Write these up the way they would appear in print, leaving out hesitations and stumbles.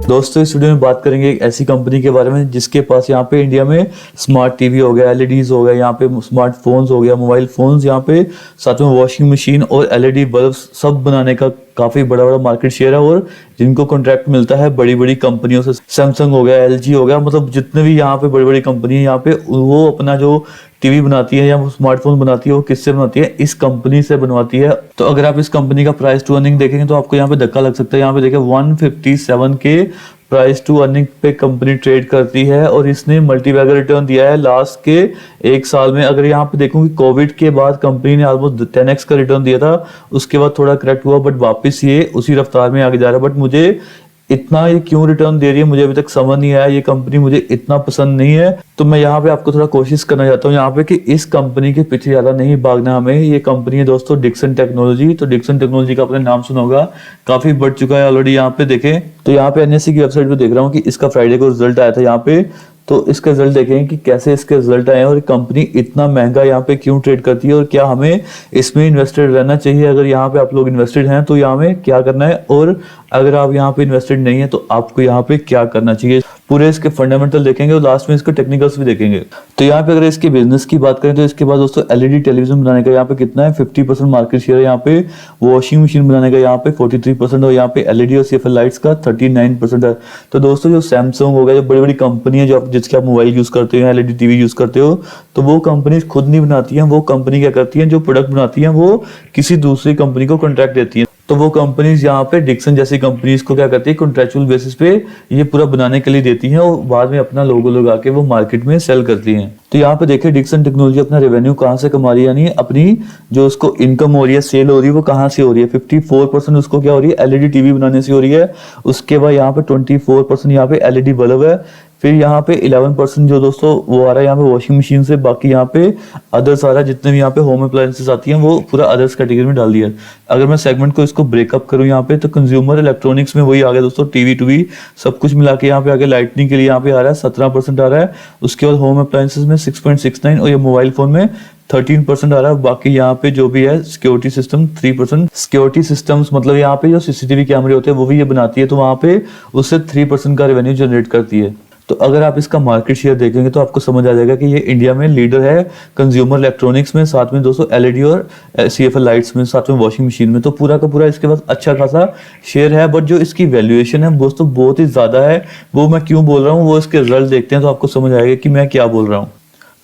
दोस्तों इस वीडियो में बात करेंगे एक ऐसी कंपनी के बारे में जिसके पास यहाँ पे इंडिया में स्मार्ट टीवी हो गया, एलईडीज हो गया, यहाँ पे स्मार्टफोन्स हो गया, मोबाइल फोन्स, यहाँ पे साथ में वॉशिंग मशीन और एलईडी बल्ब सब बनाने का काफी बड़ा बड़ा मार्केट शेयर है और जिनको कॉन्ट्रैक्ट मिलता है बड़ी बड़ी कंपनियों से, सैमसंग हो गया, एलजी हो गया, मतलब जितने भी यहाँ पे बड़ी बड़ी कंपनी है यहाँ पे वो अपना जो टीवी बनाती है या स्मार्टफोन बनाती है वो किससे बनाती है? इस कंपनी से बनवाती है। तो अगर आप इस कंपनी का प्राइस टू अर्निंग देखेंगे तो आपको यहाँ पे धक्का लग सकता है। यहाँ पे देखिए 157 के प्राइस टू अर्निंग पे कंपनी ट्रेड करती है और इसने मल्टीबैगर रिटर्न दिया है लास्ट के एक साल में। अगर यहाँ पे देखूंगी कोविड के बाद कंपनी ने ऑलमोस्ट 10x का रिटर्न दिया था, उसके बाद थोड़ा करेक्ट हुआ बट वापस ये उसी रफ्तार में आगे जा रहा है। बट मुझे इतना ये क्यों रिटर्न दे रही है मुझे अभी तक समझ नहीं आया। ये कंपनी मुझे इतना पसंद नहीं है, तो मैं यहाँ पे आपको थोड़ा कोशिश करना चाहता हूँ यहाँ पे कि इस कंपनी के पीछे ज्यादा नहीं भागना हमें। ये कंपनी है दोस्तों डिक्सन टेक्नोलॉजी। तो डिक्सन टेक्नोलॉजी का आपने नाम सुना होगा, काफी बढ़ चुका है ऑलरेडी। यहाँ पे देखें तो यहाँ पे एनएससी की वेबसाइट पे देख रहा हूँ कि इसका फ्राइडे को रिजल्ट आया था यहाँ पे। तो इसका रिजल्ट देखें कि कैसे इसके रिजल्ट आए और कंपनी इतना महंगा यहाँ पे क्यों ट्रेड करती है और क्या हमें इसमें इन्वेस्टेड रहना चाहिए। अगर यहाँ पे आप लोग इन्वेस्टेड हैं तो यहाँ में क्या करना है, और अगर आप यहाँ पे इन्वेस्टेड नहीं है तो आपको यहाँ पे क्या करना चाहिए। पूरे इसके फंडामेंटल देखेंगे और लास्ट में इसके टेक्निकल्स भी देखेंगे। तो यहाँ पे अगर इसके बिजनेस की बात करें तो इसके बाद दोस्तों एलईडी टेलीविजन बनाने का यहाँ पे कितना है 50% मार्केट शेयर है। यहाँ पे वॉशिंग मशीन बनाने का यहाँ पे 43% और यहाँ पे एलईडी और सीएफएल लाइट्स का 39% है। तो दोस्तों जो सैमसंग हो गया, जो बड़ी बड़ी कंपनी है जो जिसके आप मोबाइल यूज करते हो, एलईडी टीवी यूज करते हो, तो वो कंपनी खुद नहीं बनाती है। वो कंपनी क्या करती है, जो प्रोडक्ट बनाती है वो किसी दूसरी कंपनी को कॉन्ट्रैक्ट देती है। तो वो कंपनीज यहाँ पे डिक्सन जैसी कंपनीज को क्या करती है, कॉन्ट्रेक्चुअल बेसिस पे ये पूरा बनाने के लिए देती हैं और बाद में अपना लोगो लगा के वो मार्केट में सेल करती हैं। तो यहाँ पे देखिए डिक्सन टेक्नोलॉजी अपना रेवेन्यू कहाँ से कमा रही है, यानी अपनी जो उसको इनकम हो रही है, सेल हो रही है, वो कहाँ से हो रही है। 54% उसको क्या हो रही है, एलईडी टीवी बनाने से हो रही है। उसके बाद यहाँ पे 24% यहाँ पे एलईडी बल्ब है। फिर यहाँ पे 11% जो दोस्तों वो आ रहा है यहाँ पे वॉशिंग मशीन से। बाकी यहाँ पे अदर्स आ रहा है, जितने भी यहाँ पे होम अप्लायंसेस आती हैं वो पूरा अदर्स कैटेगरी में डाल दिया है। अगर मैं सेगमेंट को इसको ब्रेकअप करूँ यहाँ पे तो कंज्यूमर इलेक्ट्रॉनिक्स में वही आ गया दोस्तों, टीवी टूवी सब कुछ मिला के यहाँ पे आगे लाइटनिंग के लिए यहाँ पे आ रहा है 17% आ रहा है। उसके बाद होम अप्लायंसेस में 6.69 और ये मोबाइल फोन में 13% आ रहा है। बाकी यहाँ पे जो भी है सिक्योरिटी सिस्टम 3%। सिक्योरिटी सिस्टम्स मतलब यहाँ पे जो सीसीटीवी कैमरे होते हैं वो भी ये बनाती है, तो वहाँ पे उससे 3% का रेवेन्यू जनरेट करती है। तो अगर आप इसका मार्केट शेयर देखेंगे तो आपको समझ आ जाएगा कि ये इंडिया में लीडर है कंज्यूमर इलेक्ट्रॉनिक्स में, साथ में दोस्तों एलईडी और सीएफएल लाइट्स में, साथ में वॉशिंग मशीन में। तो पूरा का पूरा इसके पास अच्छा खासा शेयर है। बट जो इसकी वैल्यूएशन है दोस्तों बहुत ही ज्यादा है। वो मैं क्यों बोल रहा हूँ, वो इसके रिजल्ट देखते हैं तो आपको समझ आएगा कि मैं क्या बोल रहा हूँ।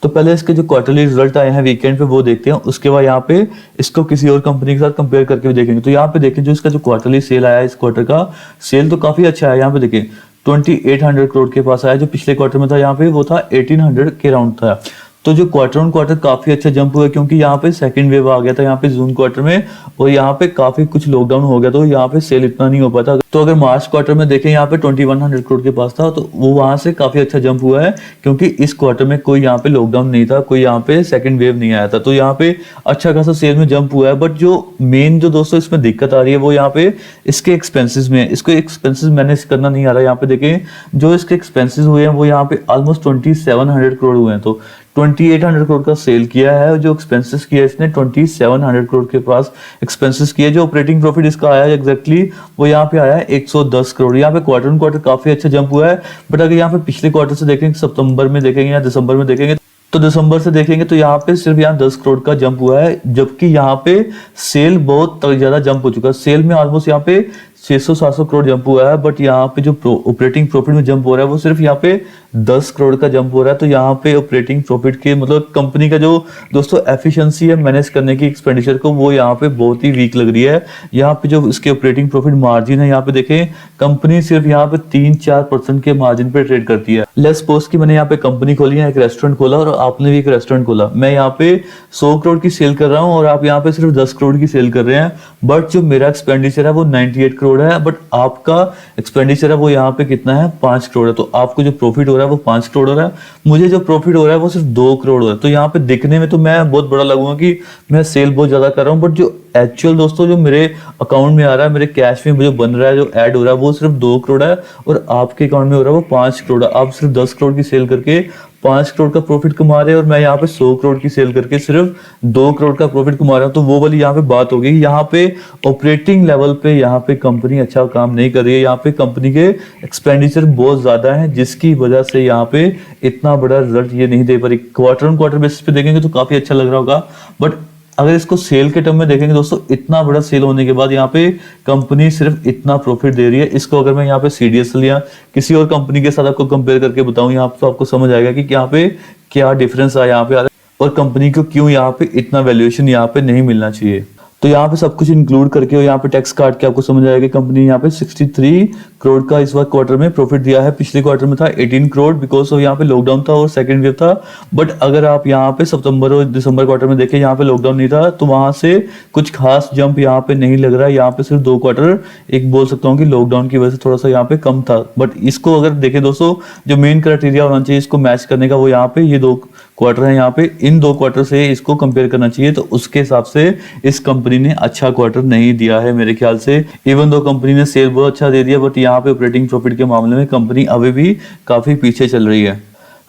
तो पहले इसके जो क्वार्टरली रिजल्ट आए हैं वीकेंड पे वो देखते हैं, उसके बाद यहाँ पे इसको किसी और कंपनी के साथ कंपेयर करके भी देखेंगे। तो यहाँ पे देखें जो इसका जो क्वार्टरली सेल आया है, इस क्वार्टर का सेल तो काफी अच्छा है। यहाँ पे देखें 2800 करोड़ के पास आया, जो पिछले क्वार्टर में था यहाँ पे वो था 1800 के राउंड था। तो जो क्वार्टर ऑन क्वार्टर काफी अच्छा जंप हुआ, क्योंकि यहाँ पे सेकंड वेव आ गया था यहाँ पे जून क्वार्टर में और यहाँ पे काफी कुछ लॉकडाउन हो गया, तो यहाँ पे सेल इतना नहीं हो पाता। तो अगर मार्च क्वार्टर में देखें यहाँ पे 2100 करोड़ के पास था, तो वो वहां से काफी अच्छा जंप हुआ है क्योंकि इस क्वार्टर में कोई यहाँ पे लॉकडाउन नहीं था, कोई यहाँ पे सेकंड वेव नहीं आया था, तो यहाँ पे अच्छा खासा सेल में जंप हुआ है। बट जो मेन जो दोस्तों इसमें दिक्कत आ रही है वो यहाँ पे इसके एक्सपेंसिस में, इसको एक्सपेंसिस मैनेज करना नहीं आ रहा। यहाँ पे देखें जो इसके एक्सपेंसिस हुए हैं वो यहाँ पे ऑलमोस्ट 2700 करोड़ हुए हैं। तो 2800 करोड़ का सेल किया है, जो एक्सपेंसेस किया इसने 2700 करोड़ के पास एक्सपेंसेस किया। जो ऑपरेटिंग प्रॉफिट इसका आया एग्जैक्टली वो यहाँ पे आया है 110 करोड़। यहाँ पे क्वार्टर ऑन क्वार्टर काफी अच्छा जंप हुआ है। बट अगर यहाँ पे पिछले क्वार्टर से देखेंगे, सितंबर में देखेंगे या दिसंबर में देखेंगे, तो दिसंबर से देखेंगे तो यहाँ पे सिर्फ यहाँ 10 करोड़ का जंप हुआ है, जबकि यहाँ पे सेल बहुत ज्यादा जंप हो चुका है। सेल में ऑलमोस्ट यहाँ पे 600-700 करोड़ जंप हुआ है। बट यहाँ पे जो ऑपरेटिंग प्रॉफिट में जंप हो रहा है वो सिर्फ यहाँ पे 10 करोड़ का जंप हो रहा है। तो यहाँ पे ऑपरेटिंग प्रॉफिट के मतलब कंपनी का जो दोस्तों एफिशिएंसी है मैनेज करने की एक्सपेंडिचर को, वो यहाँ पे बहुत ही वीक लग रही है। यहाँ पे जो इसके ऑपरेटिंग प्रॉफिट मार्जिन है, यहाँ पे देखें कंपनी सिर्फ यहाँ पे 3-4% के मार्जिन पे ट्रेड करती है। लेट्स सपोज की मैंने यहाँ पे कंपनी खोली है, एक रेस्टोरेंट खोला और आपने भी एक रेस्टोरेंट खोला। मैं यहाँ पे 100 करोड़ की सेल कर रहा हूँ और आप यहाँ पे सिर्फ 10 करोड़ की सेल कर रहे हैं। बट जो मेरा एक्सपेंडिचर है वो 98 करोड़ है, बट आपका एक्सपेंडिचर है वो यहाँ पे कितना है 5 करोड़ है। तो आपको जो प्रॉफिट हो रहा है वो 5 करोड़ हो रहा है, मुझे जो प्रॉफिट हो रहा है वो सिर्फ 2 करोड़ हो रहा है। तो यहाँ पे दिखने में तो मैं बहुत बड़ा लगूंगा कि मैं सेल बहुत ज्यादा कर रहा हूँ, बट जो एक्चुअल दोस्तों जो मेरे अकाउंट में आ रहा है, मेरे कैश में जो बन रहा है, जो ऐड हो रहा है, वो सिर्फ 2 करोड़ है और आपके अकाउंट में हो रहा है वो 5 करोड़ है। आप सिर्फ 10 करोड़ की सेल करके 5 करोड़ का प्रॉफिट कमा रहे हैं और मैं यहाँ पे 100 करोड़ की सेल करके सिर्फ 2 करोड़ का प्रॉफिट कमा रहा हूँ। तो वो वाली यहाँ पे बात हो गई। यहाँ पे ऑपरेटिंग लेवल पे यहाँ पे कंपनी अच्छा काम नहीं कर रही है। यहाँ पे कंपनी के एक्सपेंडिचर बहुत ज्यादा है, जिसकी वजह से यहाँ पे इतना बड़ा रिजल्ट ये नहीं दे पा रही। क्वार्टर ऑन क्वार्टर बेसिस पे देखेंगे तो काफी अच्छा लग रहा होगा, बट अगर इसको सेल के टर्म में देखेंगे दोस्तों, इतना बड़ा सेल होने के बाद यहाँ पे कंपनी सिर्फ इतना प्रॉफिट दे रही है। इसको अगर मैं यहाँ पे सीडीएसएल या किसी और कंपनी के साथ आपको कंपेयर करके बताऊं, यहाँ तो आपको समझ आएगा कि यहाँ पे क्या डिफरेंस है यहाँ पे और कंपनी को क्यों यहाँ पे इतना वैल्यूएशन यहाँ पे नहीं मिलना चाहिए। तो यहाँ पे सब कुछ इंक्लूड करके और यहाँ पे टैक्स काट के आपको समझ आएगा कंपनी यहाँ पे 63 करोड़ का इस बार क्वार्टर में प्रॉफिट दिया है। पिछले क्वार्टर में था 18 करोड़ बिकॉज ऑफ यहाँ पे लॉकडाउन था और सेकंड वेव था। बट अगर आप यहाँ पे सितंबर और दिसंबर क्वार्टर में देखें, यहाँ पे लॉकडाउन नहीं था, तो वहां से कुछ खास जंप यहाँ पे नहीं लग रहा है। यहाँ पे सिर्फ 2 क्वार्टर एक बोल सकता हूँ कि लॉकडाउन की वजह से थोड़ा सा यहाँ पे कम था। बट इसको अगर देखें दोस्तों, जो मेन क्राइटेरिया होना चाहिए इसको मैच करने का, वो यहाँ पे ये 2 क्वार्टर है। यहाँ पे इन 2 क्वार्टर से इसको कंपेयर करना चाहिए, तो उसके हिसाब से इस कंपनी ने अच्छा क्वार्टर नहीं दिया है मेरे ख्याल से। इवन दो कंपनी ने सेल बहुत अच्छा दे दिया, बट यहाँ पे ऑपरेटिंग प्रॉफिट के मामले में कंपनी अभी भी काफी पीछे चल रही है।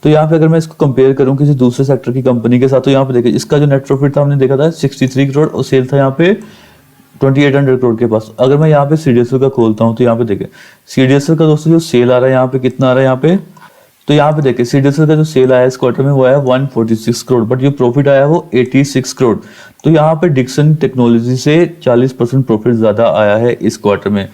तो यहाँ पे अगर मैं इसको कंपेयर करूं किसी दूसरे सेक्टर की कंपनी के साथ, तो यहाँ पे देखिए इसका जो नेट प्रॉफिट था हमने देखा था 63 करोड़ और सेल था यहाँ पे 2800 करोड़ के पास। अगर मैं यहाँ पे सीडीएसएल का खोलता हूँ तो यहाँ पे देखिए सीडीएसएल का दोस्तों जो सेल आ रहा है यहाँ पे कितना आ रहा है यहाँ पे, तो यहाँ पे देखिए सीडीएसएल का जो सेल आया इस क्वार्टर में वो आया 146 करोड़, बट जो प्रॉफिट आया वो 86 करोड़। तो यहाँ पे डिक्सन टेक्नोलॉजी से 40% प्रॉफिट ज्यादा आया है इस क्वार्टर में।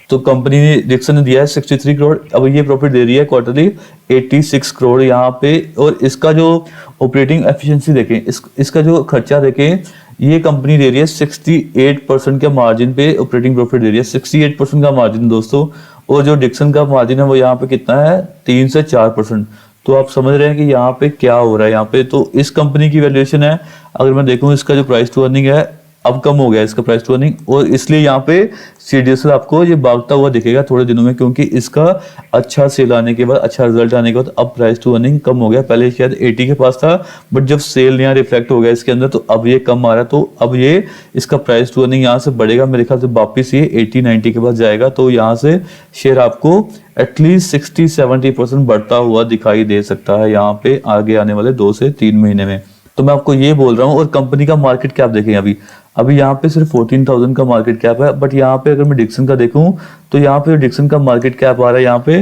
तो कंपनी ने डिक्सन ने दिया है 63 करोड़, अब ये प्रॉफिट दे रही है क्वार्टरली 86 करोड़ यहाँ पे। और इसका जो ऑपरेटिंग एफिशिएंसी देखें, इसका जो खर्चा देखें, ये कंपनी दे रही है 68% के मार्जिन पे ऑपरेटिंग प्रॉफिट दे रही है, 68% का मार्जिन दोस्तों। और जो डिक्सन का मार्जिन है वो यहाँ पे कितना है 3 से 4%। तो आप समझ रहे हैं कि यहाँ पे क्या हो रहा है यहाँ पे। तो इस कंपनी की वैल्यूएशन है, अगर मैं देखूं इसका जो प्राइस टू अर्निंग है अब कम हो गया इसका प्राइस टू अर्निंग, और इसलिए यहाँ पे सीडीएसएल आपको ये भागता हुआ दिखेगा थोड़े दिनों में, क्योंकि इसका अच्छा सेल आने के बाद, अच्छा रिजल्ट आने के बाद अब प्राइस टू अर्निंग कम हो गया। पहले शायद 80 के पास था, बट जब सेल यहाँ रिफ्लेक्ट हो गया इसके अंदर तो अब ये कम आ रहा है। तो अब ये इसका प्राइस टू अर्निंग यहाँ से बढ़ेगा, मेरे ख्याल से वापिस ये 80-90 के पास जाएगा। तो यहाँ से शेयर आपको एटलीस्ट 60-70% बढ़ता हुआ दिखाई दे सकता है यहाँ पे आगे आने वाले 2 से 3 महीने में। तो मैं आपको ये बोल रहा हूँ। और कंपनी का मार्केट कैप देखें, अभी यहाँ पे सिर्फ 14,000 का मार्केट कैप है, बट यहाँ पे अगर मैं डिक्सन का देखूं तो यहाँ पे डिक्सन का मार्केट कैप आ रहा है यहाँ पे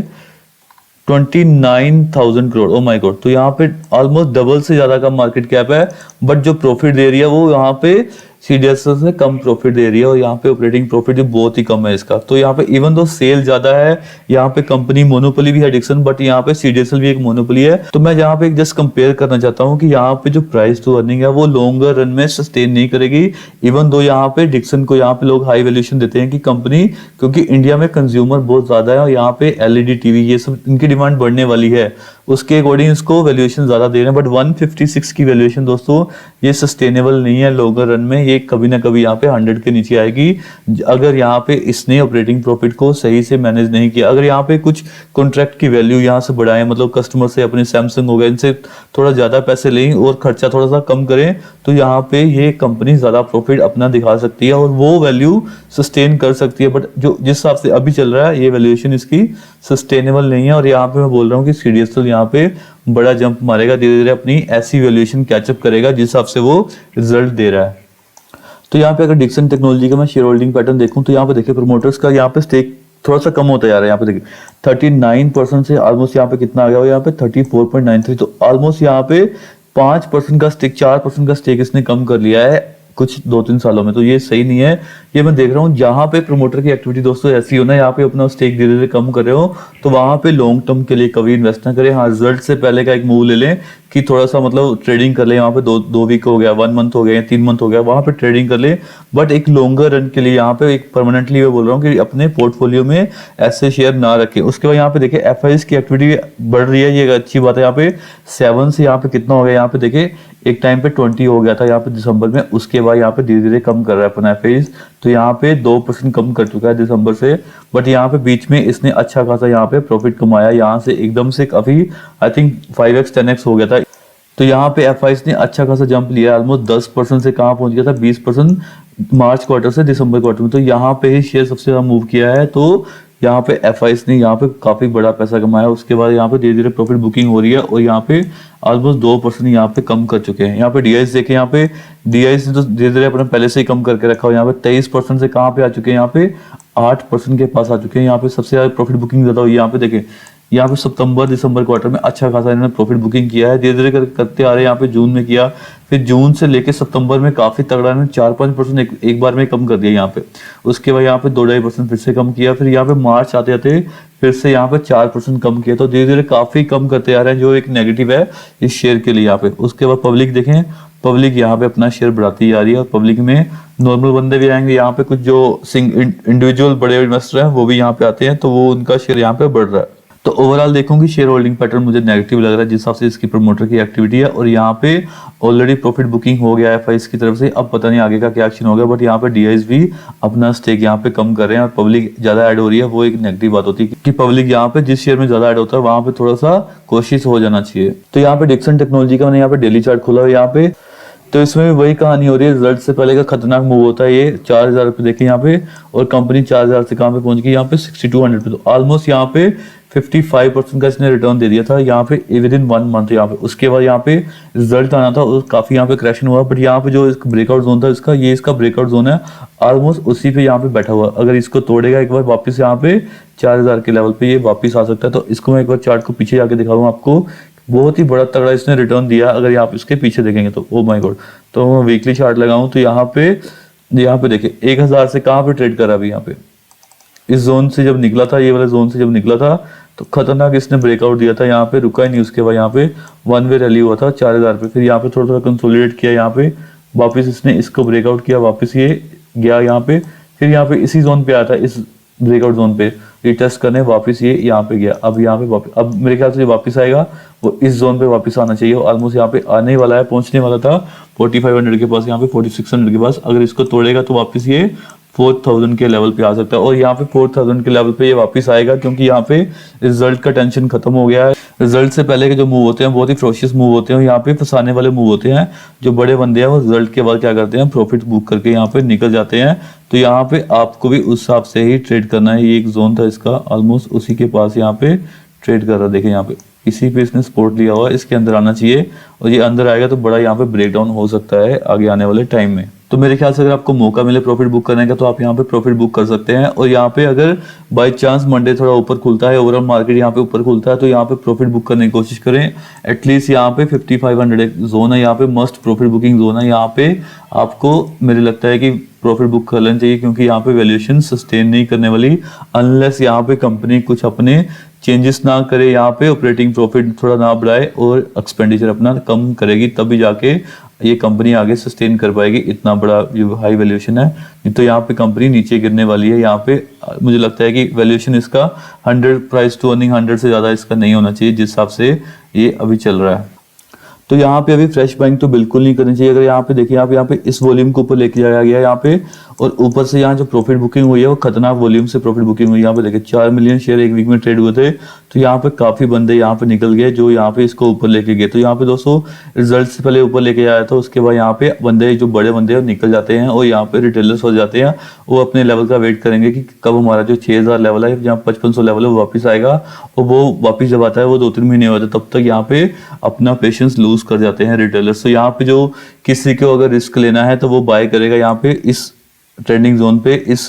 29,000 करोड़। ओ माय गॉड, तो यहाँ पे ऑलमोस्ट डबल से ज्यादा का मार्केट कैप है, बट जो प्रॉफिट दे रही है वो यहाँ पे सीडीएसएल से कम प्रॉफिट दे रही है, और यहाँ पे ऑपरेटिंग प्रॉफिट भी बहुत ही कम है इसका। तो यहाँ पे इवन दो सेल ज्यादा है, यहाँ पे कंपनी मोनोपोली भी है डिक्सन, बट यहाँ पे सीडीएसएल भी एक मोनोपोली है। तो मैं यहाँ पे एक जस्ट कंपेयर करना चाहता हूँ कि यहाँ पे जो प्राइस टू अर्निंग है वो लॉन्गर रन में सस्टेन नहीं करेगी। इवन दो यहाँ पे डिक्सन को यहाँ पे लोग हाई वैल्यूएशन देते हैं कि कंपनी, क्योंकि इंडिया में कंज्यूमर बहुत ज्यादा है और यहाँ पे एलईडी टीवी ये सब इनकी डिमांड बढ़ने वाली है, उसके अकॉर्डिंग इसको वैल्यूएशन ज्यादा दे रहे हैं। बट 156 की वैल्यूएशन दोस्तों ये सस्टेनेबल नहीं है लॉन्गर रन में, ये कभी ना कभी यहाँ पे 100 के नीचे आएगी अगर यहाँ पे इसने ऑपरेटिंग प्रॉफिट को सही से मैनेज नहीं किया। अगर यहाँ पे कुछ कॉन्ट्रैक्ट की वैल्यू यहाँ से बढ़ाएं, मतलब कस्टमर से अपने सैमसंग हो गए इनसे थोड़ा ज्यादा पैसे लें और खर्चा थोड़ा सा कम करें, तो यहाँ पे ये कंपनी ज्यादा प्रॉफिट अपना दिखा सकती है और वो वैल्यू सस्टेन कर सकती है। बट जो जिस हिसाब से अभी चल रहा है ये वैल्यूएशन इसकी सस्टेनेबल नहीं है, और यहाँ पे मैं बोल रहा हूँ कि सीडीएसएल यहाँ पे बड़ा जंप मारेगा, धीरे धीरे अपनी ऐसी वैल्यूएशन कैचअप करेगा जिस हिसाब से वो रिजल्ट दे रहा है। तो यहाँ पे अगर डिक्सन टेक्नोलॉजी का मैं शेयर होल्डिंग पैटर्न देखूं तो यहाँ पे देखिए प्रमोटर्स का यहाँ पे स्टेक थोड़ा सा कम होता जा रहा है। यहाँ पे देखिए 39% से ऑलमोस्ट यहाँ पे कितना आ गया, यहाँ पे 34.93, तो ऑलमोस्ट यहाँ पे 5% का स्टेक, 4% का स्टेक इसने कम कर लिया है कुछ 2-3 सालों में। तो ये सही नहीं है, ये मैं देख रहा हूँ। जहां पे प्रमोटर की एक्टिविटी दोस्तों ऐसी हो ना, यहाँ पे अपना स्टेक धीरे धीरे कम कर रहे हो, तो वहां पे लॉन्ग टर्म के लिए कभी इन्वेस्ट ना करें। हाँ, रिजल्ट से पहले का एक मूव ले लें कि थोड़ा सा मतलब ट्रेडिंग कर ले, यहाँ पे दो वीक हो गया, 1 मंथ हो गया, 3 मंथ हो गया, वहां पे ट्रेडिंग कर ले। बट एक लॉन्गर रन के लिए यहाँ पे एक परमानेंटली मैं बोल रहा हूँ कि अपने पोर्टफोलियो में ऐसे शेयर ना रखें। उसके बाद यहाँ पे देखिए एफआईज की एक्टिविटी बढ़ रही है, ये अच्छी बात है। यहाँ पे 7 से यहाँ पे कितना हो गया, यहाँ पे देखिए एक टाइम पे 20 हो गया था यहाँ पे दिसंबर में, उसके बाद यहाँ पे धीरे धीरे कम कर रहा है अपना एफआईज, तो यहाँ पे 2% कम कर चुका है दिसंबर से। बट यहाँ पे बीच में इसने अच्छा खासा यहाँ पे प्रॉफिट कमाया, यहाँ से एकदम से काफी आई थिंक 5x 10x हो गया था। तो यहाँ पे एफआईज ने अच्छा खासा जंप लिया, ऑलमोस्ट 10% से कहाँ पहुंच गया था 20%। मार्च क्वार्टर से दिसंबर क्वार्टर में, तो यहाँ पे ही शेयर सबसे ज्यादा मूव किया है। तो यहाँ पे एफआईस ने यहाँ पे काफी बड़ा पैसा कमाया। उसके बाद यहाँ पे धीरे धीरे प्रॉफिट बुकिंग हो रही है और यहाँ पे ऑलमोस्ट 2% यहाँ पे कम कर चुके हैं। यहाँ पे डीआईस देखें, यहाँ पे डीआईस ने तो धीरे धीरे अपना पहले से ही कम करके रखा हो। यहाँ पे 23% से कहाँ पे आ चुके हैं, यहाँ पे 8% के पास आ चुके हैं। यहाँ पे सबसे ज्यादा प्रॉफिट बुकिंग ज्यादा हुई है। यहाँ पे देखें, यहाँ पे सितंबर दिसंबर क्वार्टर में अच्छा खासा इन्होंने प्रॉफिट बुकिंग किया है, धीरे धीरे करते आ रहे हैं। यहाँ पे जून में किया, फिर जून से लेके सितंबर में काफी तगड़ा इन्होंने 4-5% एक बार में कम कर दिया यहाँ पे। उसके बाद यहाँ पे 2-2.5% फिर से कम किया, फिर यहाँ पे मार्च आते आते फिर से यहाँ पे 4% कम किया। तो धीरे धीरे काफी कम करते आ रहे हैं, जो एक नेगेटिव है इस शेयर के लिए यहाँ पे। उसके बाद पब्लिक देखें, पब्लिक यहाँ पे अपना शेयर बढ़ाती जा रही है और पब्लिक में नॉर्मल बंदे भी आएंगे। यहाँ पे कुछ जो इंडिविजुअल बड़े इन्वेस्टर हैं वो भी यहाँ पे आते हैं, तो वो उनका शेयर यहाँ पे बढ़ रहा है। तो ओवरऑल देखूंगी शेयर होल्डिंग पैटर्न मुझे नेगेटिव लग रहा है, जिस हिसाब से इसकी प्रमोटर की एक्टिविटी है। और यहाँ पे ऑलरेडी प्रॉफिट बुकिंग हो गया है एफआईएस की तरफ से, अब पता नहीं आगे का क्या एक्शन होगा। बट यहाँ पे डीआईएस भी अपना स्टेक यहाँ पे कम कर रहे हैं और पब्लिक ज्यादा ऐड हो रही है। वो एक नेगेटिव बात होती है कि पब्लिक यहाँ पे जिस शेयर में ज्यादा ऐड होता है वहां पे थोड़ा सा कोशिश हो जाना चाहिए। तो यहाँ पे डिक्सन टेक्नोलॉजी का मैंने यहाँ पे डेली चार्ट खोला है यहाँ पे, तो इसमें भी वही कहानी हो रही है। रिजल्ट से पहले का खतरनाक मूव होता है। ये 4,000 रुपए देखे यहाँ पे, और कंपनी 4,000 से कहाँ पे पहुंच गई, यहाँ पे 6,200 पे। तो ऑलमोस्ट यहाँ पे 55% का इसने रिटर्न दे दिया था यहाँ पे विद इन 1 मंथ यहाँ पे। उसके बाद यहाँ पे रिजल्ट आना था और काफी यहाँ पे क्रैशन हुआ। बट यहाँ पे जो इसका ब्रेकआउट जोन था इसका, ये इसका ब्रेकआउट जोन है, ऑलमोस्ट उसी पे यहाँ पे बैठा हुआ। अगर इसको तोड़ेगा एक बार वापस यहाँ पे 4,000 के लेवल पे ये वापस आ सकता है। तो इसको मैं एक बार चार्ट को पीछे जाके दिखाऊंगा आपको, बहुत ही बड़ा तगड़ा इसने रिटर्न दिया। अगर आप इसके पीछे देखेंगे तो ओ माय गॉड। तो मैं वीकली चार्ट लगाऊं तो यहाँ पे देखिए 1,000 से कहाँ पे ट्रेड करा अभी यहाँ पे, इस जोन से जब निकला था, ये वाले जोन से जब निकला था तो खतरनाक इसने ब्रेकआउट दिया था। यहाँ पे रुका ही नहीं, उसके बाद यहाँ पे 1 वे रैली हुआ था 4,000 पे। फिर यहाँ पे थोड़ा थोड़ा कंसोलिडेट किया, यहाँ पे वापस इसने इसको ब्रेकआउट किया, वापस ये गया यहाँ पे, फिर यहाँ पे इसी जोन पे आया था, इस ब्रेकआउट जोन पे रिटेस्ट करने, वापस ये यहाँ पे गया। अब यहाँ पे वापस, अब मेरे ख्याल से वापस आएगा, वो इस जोन पे वापस आना चाहिए। ऑलमोस्ट यहाँ पे आने वाला है, पहुंचने वाला था 4500 के पास, यहाँ पे 4600 के पास। अगर इसको तोड़ेगा तो वापस ये 4000 के लेवल पे आ सकता है। और यहाँ पे 4000 के लेवल पे ये वापस आएगा, क्योंकि यहाँ पे रिजल्ट का टेंशन खत्म हो गया है। रिजल्ट से पहले के जो मूव होते हैं बहुत ही फ्रोशियस मूव होते हैं, यहाँ पे फंसाने वाले मूव होते हैं। जो बड़े बंदे हैं वो रिजल्ट के बाद क्या करते हैं, प्रॉफिट बुक करके यहाँ पे निकल जाते हैं। तो यहाँ पे आपको भी उस हिसाब से ही ट्रेड करना है। ये एक जोन था इसका, ऑलमोस्ट उसी के पास यहाँ पे ट्रेड कर रहा है। देखें यहाँ पे इसी पे इसने सपोर्ट लिया हुआ है, इसके अंदर आना चाहिए और ये अंदर आएगा तो बड़ा यहाँ पे ब्रेकडाउन हो सकता है आगे आने वाले टाइम में। तो मेरे ख्याल से अगर आपको मौका मिले प्रॉफिट बुक करने का तो आप यहाँ पे प्रॉफिट बुक कर सकते हैं। और यहाँ पे अगर बाय चांस मंडे थोड़ा ऊपर खुलता है, ओवरऑल मार्केट यहाँ पे ऊपर खुलता है, तो यहाँ पे प्रॉफिट बुक करने की कोशिश करें। एटलीस्ट यहाँ पे 5500 जोन है, यहाँ पे मस्ट प्रॉफिट बुकिंग जोन है। यहाँ पे आपको मेरे लगता है कि प्रॉफिट बुक कर लेना चाहिए, क्योंकि यहाँ पे वैल्यूएशन सस्टेन नहीं करने वाली अनलेस यहाँ पे कंपनी कुछ अपने चेंजेस ना करे, यहाँ पे ऑपरेटिंग प्रॉफिट थोड़ा ना बढ़ाए और एक्सपेंडिचर अपना कम करेगी, तभी जाके ये कंपनी आगे सस्टेन कर पाएगी। इतना बड़ा जो हाई वैल्यूएशन है, नहीं तो यहाँ पे कंपनी नीचे गिरने वाली है। यहाँ पे मुझे लगता है कि वैल्यूएशन इसका 100 प्राइस टू अर्निंग 100 से ज्यादा इसका नहीं होना चाहिए, जिस हिसाब से ये अभी चल रहा है। तो यहाँ पे अभी फ्रेश बाइंग तो बिल्कुल नहीं करनी चाहिए। अगर यहाँ पे देखिए यहाँ पे इस वॉल्यूम को ऊपर लेके जाया गया यहाँ पे, और ऊपर से यहाँ जो प्रॉफिट बुकिंग हुई है वो खतरनाक वॉल्यूम से प्रॉफिट बुकिंग हुई। यहाँ पे देखिए 4 मिलियन शेयर एक वीक में ट्रेड हुए थे, तो यहाँ पे काफी बंदे यहाँ पे निकल गए जो यहाँ पे इसको ऊपर लेके गए। तो यहाँ पे दोस्तों रिजल्ट से पहले ऊपर लेके आया था, उसके बाद यहाँ पे बंदे जो बड़े बंदे हैं निकल जाते हैं और यहाँ पे रिटेलर्स हो जाते हैं। वो अपने लेवल का वेट करेंगे कि कब हमारा जो 6000 लेवल है, जहाँ 5500 लेवल है वो वापस आएगा। और वो वापस जब आता है वो 2-3 महीने होते, तब तक यहाँ पे अपना पेशेंस लूज कर जाते हैं रिटेलर्स। तो यहाँ पे जो किसी को अगर रिस्क लेना है तो वो बाय करेगा यहाँ पे इस ट्रेंडिंग जोन पे, इस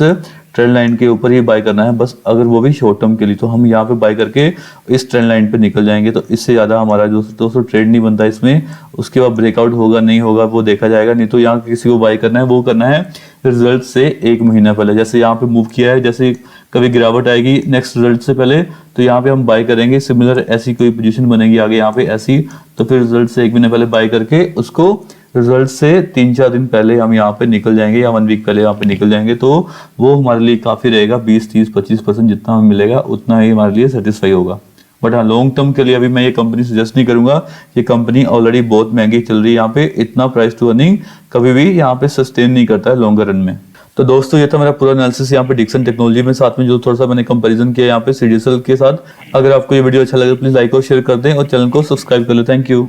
ट्रेंड लाइन के ऊपर ही बाय करना है बस, अगर वो भी शॉर्ट टर्म के लिए। तो हम यहाँ पे बाय करके इस ट्रेंड लाइन पे निकल जाएंगे, तो इससे ज्यादा हमारा दोस्तों ट्रेड नहीं बनता इसमें। उसके बाद ब्रेकआउट होगा नहीं होगा वो देखा जाएगा। नहीं तो यहाँ किसी को बाय करना है वो करना है रिजल्ट से 1 महीना पहले। जैसे यहाँ पे मूव किया है, जैसे कभी गिरावट आएगी नेक्स्ट रिजल्ट से पहले, तो यहाँ पे हम बाय करेंगे। सिमिलर ऐसी कोई पोजीशन बनेगी आगे यहाँ पे ऐसी, तो फिर रिजल्ट से 1 महीने पहले बाय करके उसको रिजल्ट से 3-4 दिन पहले हम यहाँ पे निकल जाएंगे या 1 वीक पहले यहाँ पे निकल जाएंगे। तो वो हमारे लिए काफी रहेगा, 20-30-25% जितना हमें मिलेगा उतना ही हमारे लिए सेटिस्फाई होगा। बट हाँ, लॉन्ग टर्म के लिए अभी मैं ये कंपनी सजेस्ट नहीं करूंगा। ये कंपनी ऑलरेडी बहुत महंगी चल रही है, यहाँ पे इतना प्राइस टू अर्निंग कभी भी यहाँ पे सस्टेन नहीं करता है लॉन्गर रन में। तो दोस्तों ये था मेरा पूरा एनालिसिस यहाँ पे डिक्सन टेक्नोलॉजी में, साथ में जो थोड़ा सा मैंने कंपैरिजन किया यहाँ पे सीडीएसएल के साथ। अगर आपको ये वीडियो अच्छा लगे प्लीज लाइक और शेयर कर दें और चैनल को सब्सक्राइब कर ले। Thank you.